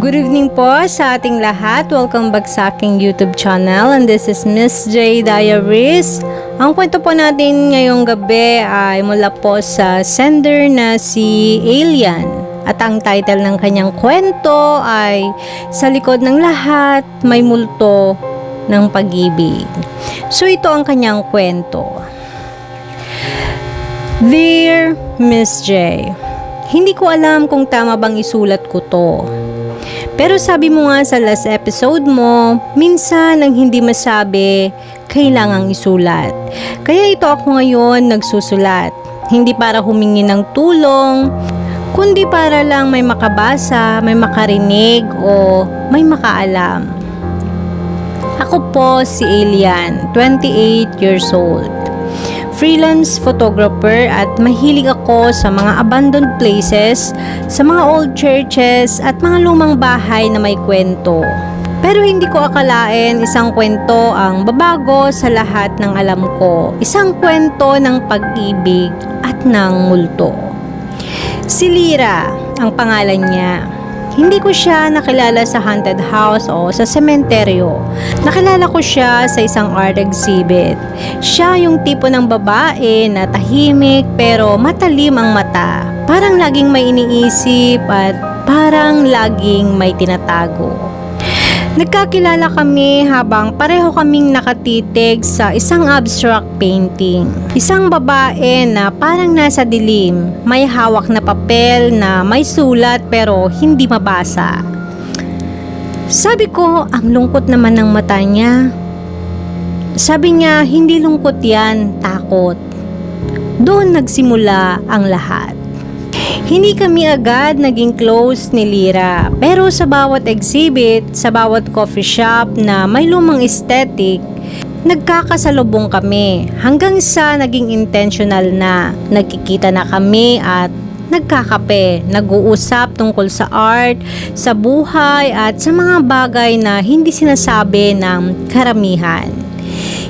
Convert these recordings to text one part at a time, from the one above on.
Good evening po sa ating lahat. Welcome back sa aking YouTube channel and this is Miss J Diaries. Ang kwento po natin ngayong gabi ay mula po sa sender na si Alien. At ang title ng kanyang kwento ay Sa likod ng lahat may multo ng pag-ibig. So ito ang kanyang kwento. Dear Miss J, hindi ko alam kung tama bang isulat ko to. Pero sabi mo nga sa last episode mo, minsan ang hindi masabi, kailangang isulat. Kaya ito ako ngayon nagsusulat. Hindi para humingi ng tulong, kundi para lang may makabasa, may makarinig o may makaalam. Ako po si Alien, 28 years old. Freelance photographer at mahilig ako sa mga abandoned places, sa mga old churches at mga lumang bahay na may kwento. Pero hindi ko akalain isang kwento ang babago sa lahat ng alam ko. Isang kwento ng pag-ibig at ng multo. Si Lyra ang pangalan niya. Hindi ko siya nakilala sa haunted house o sa sementeryo. Nakilala ko siya sa isang art exhibit. Siya yung tipo ng babae na tahimik pero matalim ang mata. Parang laging may iniisip at parang laging may tinatago. Nagkakilala kami habang pareho kaming nakatitig sa isang abstract painting. Isang babae na parang nasa dilim, may hawak na papel na may sulat pero hindi mabasa. Sabi ko, ang lungkot naman ng mata niya. Sabi niya, hindi lungkot yan, takot. Doon nagsimula ang lahat. Hindi kami agad naging close ni Lyra, pero sa bawat exhibit, sa bawat coffee shop na may lumang aesthetic, nagkakasalubong kami hanggang sa naging intentional na. Nagkikita na kami at nagkakape, nag-uusap tungkol sa art, sa buhay at sa mga bagay na hindi sinasabi ng karamihan.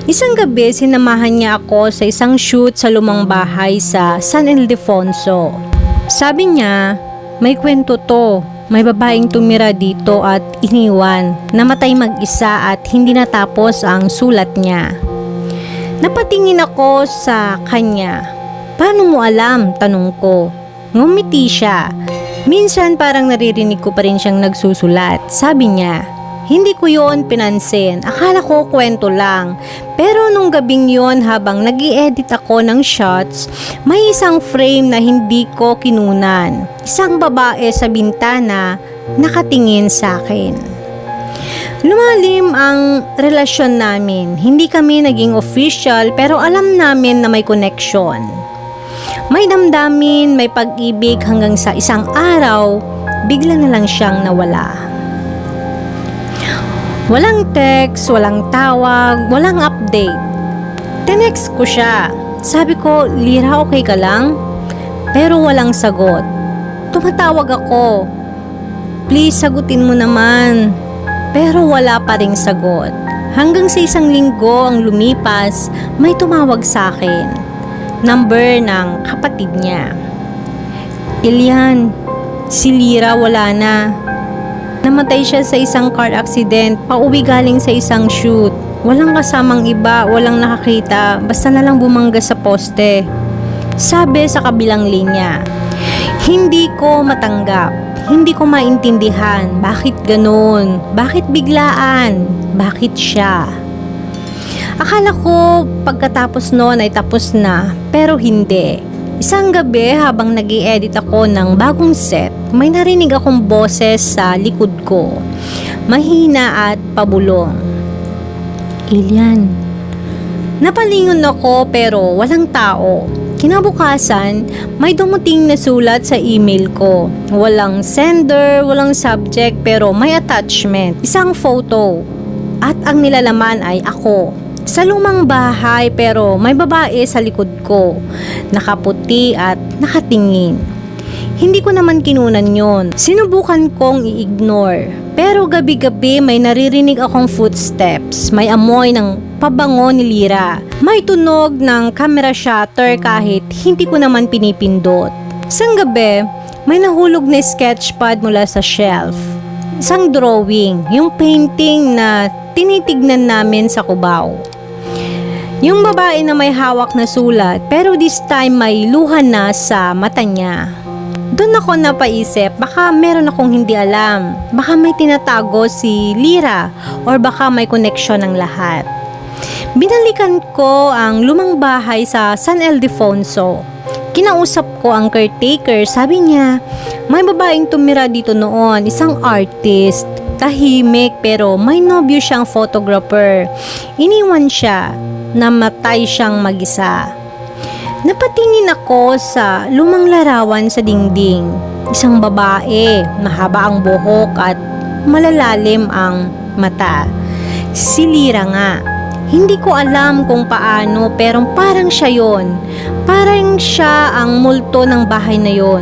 Isang gabi, sinamahan niya ako sa isang shoot sa lumang bahay sa San Ildefonso. Sabi niya, may kwento to. May babaeng tumira dito at iniwan. Namatay mag-isa at hindi natapos ang sulat niya. Napatingin ako sa kanya. Paano mo alam? Tanong ko. Ngumiti siya. Minsan parang naririnig ko pa rin siyang nagsusulat. Sabi niya, hindi ko yon pinansin. Akala ko kwento lang. Pero nung gabing yon habang nag-i-edit ako ng shots, may isang frame na hindi ko kinunan. Isang babae sa bintana nakatingin sa akin. Lumalim ang relasyon namin. Hindi kami naging official pero alam namin na may connection. May damdamin, may pag-ibig hanggang sa isang araw, bigla na lang siyang nawala. Walang text, walang tawag, walang update. Tinext ko siya. Sabi ko, Lyra, okay ka lang? Pero walang sagot. Tumatawag ako. Please, sagutin mo naman. Pero wala pa ring sagot. Hanggang sa isang linggo ang lumipas, may tumawag sa akin. Number ng kapatid niya. Alien, si Lyra wala na. Namatay siya sa isang car accident, pauwi galing sa isang shoot. Walang kasamang iba, walang nakakita, basta na lang bumangga sa poste. Sabi sa kabilang linya. Hindi ko matanggap, hindi ko maintindihan, bakit ganun, bakit biglaan, bakit siya. Akala ko pagkatapos noon ay tapos na, pero hindi. Isang gabi habang nag-i-edit ako ng bagong set, may narinig akong boses sa likod ko. Mahina at pabulong. Alien. Napalingon ako pero walang tao. Kinabukasan, may dumating na sulat sa email ko. Walang sender, walang subject pero may attachment. Isang photo. At ang nilalaman ay ako. Sa lumang bahay pero may babae sa likod ko, nakaputi at nakatingin. Hindi ko naman kinunan yon. Sinubukan kong i-ignore. Pero gabi-gabi may naririnig akong footsteps, may amoy ng pabango ni Lyra, may tunog ng camera shutter kahit hindi ko naman pinipindot. Isang gabi, may nahulog na sketchpad mula sa shelf. isang drawing, yung painting na tinitignan namin sa Cubao. Yung babae na may hawak na sulat pero this time may luha na sa mata niya. Doon ako napaisip, baka meron akong hindi alam. Baka may tinatago si Lyra or baka may connection ng lahat. Binalikan ko ang lumang bahay sa San Ildefonso. Kinausap ko ang caretaker, sabi niya, may babaeng tumira dito noon, isang artist. Tahimik pero may nobyo siyang photographer. Iniwan siya, namatay siyang mag-isa. Napatingin ako sa lumang larawan sa dingding. Isang babae, mahaba ang buhok at malalalim ang mata. Si Lyra nga. Hindi ko alam kung paano pero parang siya yon. Parang siya ang multo ng bahay na yon.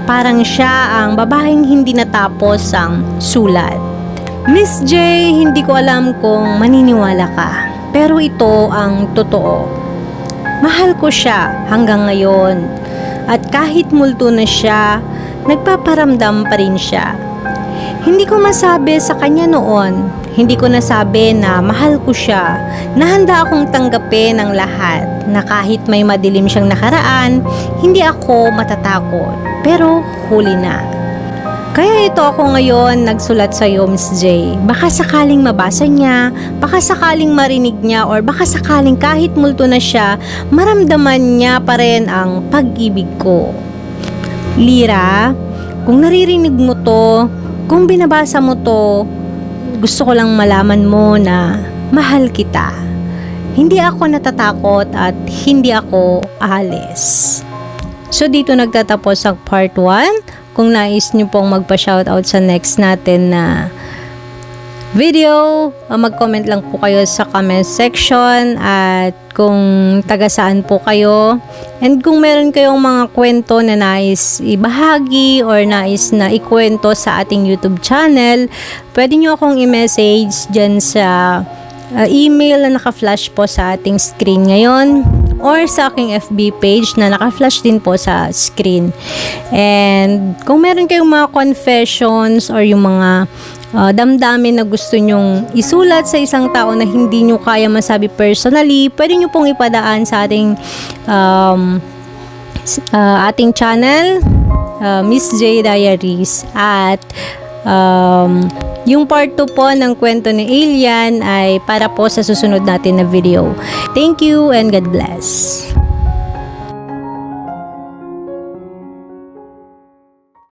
Parang siya ang babaeng hindi natapos ang sulat. Miss J, hindi ko alam kung maniniwala ka. Pero ito ang totoo. Mahal ko siya hanggang ngayon. At kahit multo na siya, nagpaparamdam pa rin siya. Hindi ko masabi sa kanya noon. Hindi ko nasabi na mahal ko siya. Nahanda akong tanggapin ang lahat. Na kahit may madilim siyang nakaraan, hindi ako matatakot. Pero huli na. Kaya ito ako ngayon nagsulat sa iyo, Miss J. Baka sakaling mabasa niya, baka sakaling marinig niya, or baka sakaling kahit multo na siya, maramdaman niya pa rin ang pag-ibig ko. Lyra, kung naririnig mo to, kung binabasa mo to, gusto ko lang malaman mo na mahal kita. Hindi ako natatakot at hindi ako aalis. So dito nagtatapos ang part 1. Kung nais nyo pong magpa-shoutout sa next natin na video, mag-comment lang po kayo sa comment section at kung taga saan po kayo. And kung meron kayong mga kwento na nais ibahagi or nais na ikwento sa ating YouTube channel, pwede nyo akong i-message dyan sa email na naka-flash po sa ating screen ngayon or sa aking FB page na naka-flash din po sa screen. And kung meron kayong mga confessions or yung mga damdamin na gusto nyong isulat sa isang tao na hindi nyo kaya masabi personally, pwede nyo pong ipadaan sa ating channel, Miss J Diaries. At yung part 2 po ng kwento ni Alien ay para po sa susunod natin na video. Thank you and God bless.